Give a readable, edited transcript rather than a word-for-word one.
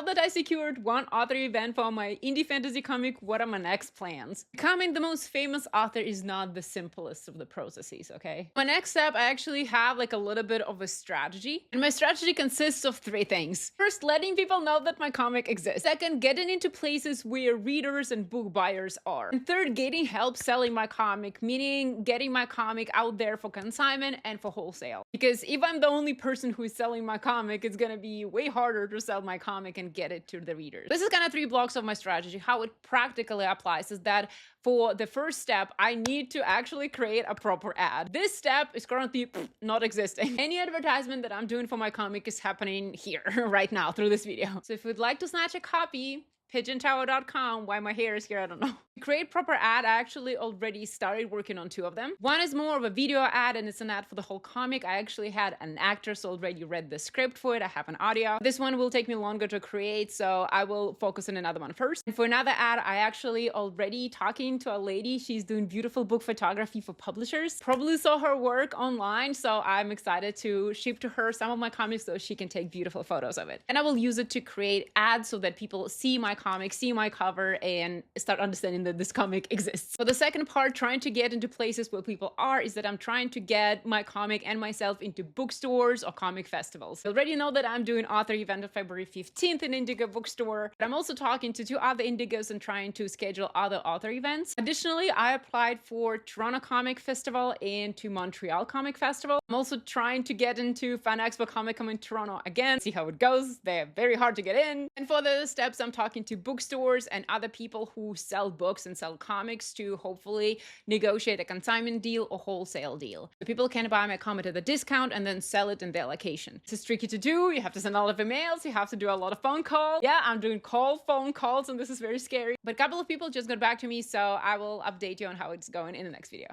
Now that I secured one author event for my indie fantasy comic, what are my next plans? Becoming the most famous author is not the simplest of the processes, okay? My next step, I actually have like a little bit of a strategy. And my strategy consists of three things. First, letting people know that my comic exists. Second, getting into places where readers and book buyers are. And third, getting help selling my comic, meaning getting my comic out there for consignment and for wholesale. Because if I'm the only person who is selling my comic, it's gonna be way harder to sell my comic and get it to the readers. This is kind of three blocks of my strategy. How it practically applies is that for the first step, I need to actually create a proper ad. This step is currently not existing. Any advertisement that I'm doing for my comic is happening here right now through this video. So if you'd like to snatch a copy, pigeontower.com. Why my hair is here, I don't know. To create proper ad, I actually already started working on two of them. One is more of a video ad and it's an ad for the whole comic. I actually had an actor, so already read the script for it. I have an audio. This one will take me longer to create, so I will focus on another one first. And for another ad, I actually already talking to a lady. She's doing beautiful book photography for publishers. Probably saw her work online, so I'm excited to ship to her some of my comics so she can take beautiful photos of it. And I will use it to create ads so that people see my comic, see my cover, and start understanding that this comic exists. So the second part, trying to get into places where people are, is that I'm trying to get my comic and myself into bookstores or comic festivals. You already know that I'm doing author event on February 15th in Indigo Bookstore, but I'm also talking to two other Indigos and trying to schedule other author events. Additionally, I applied for Toronto Comic Festival and to Montreal Comic Festival. I'm also trying to get into Fan Expo Comic Con in Toronto again, see how it goes. They're very hard to get in. And for the steps, I'm talking to bookstores and other people who sell books and sell comics to hopefully negotiate a consignment deal or wholesale deal. So people can buy my comic at a discount and then sell it in their location. This is tricky to do. You have to send a lot of emails. You have to do a lot of phone calls. Yeah, I'm doing phone calls, and this is very scary. But a couple of people just got back to me, so I will update you on how it's going in the next video.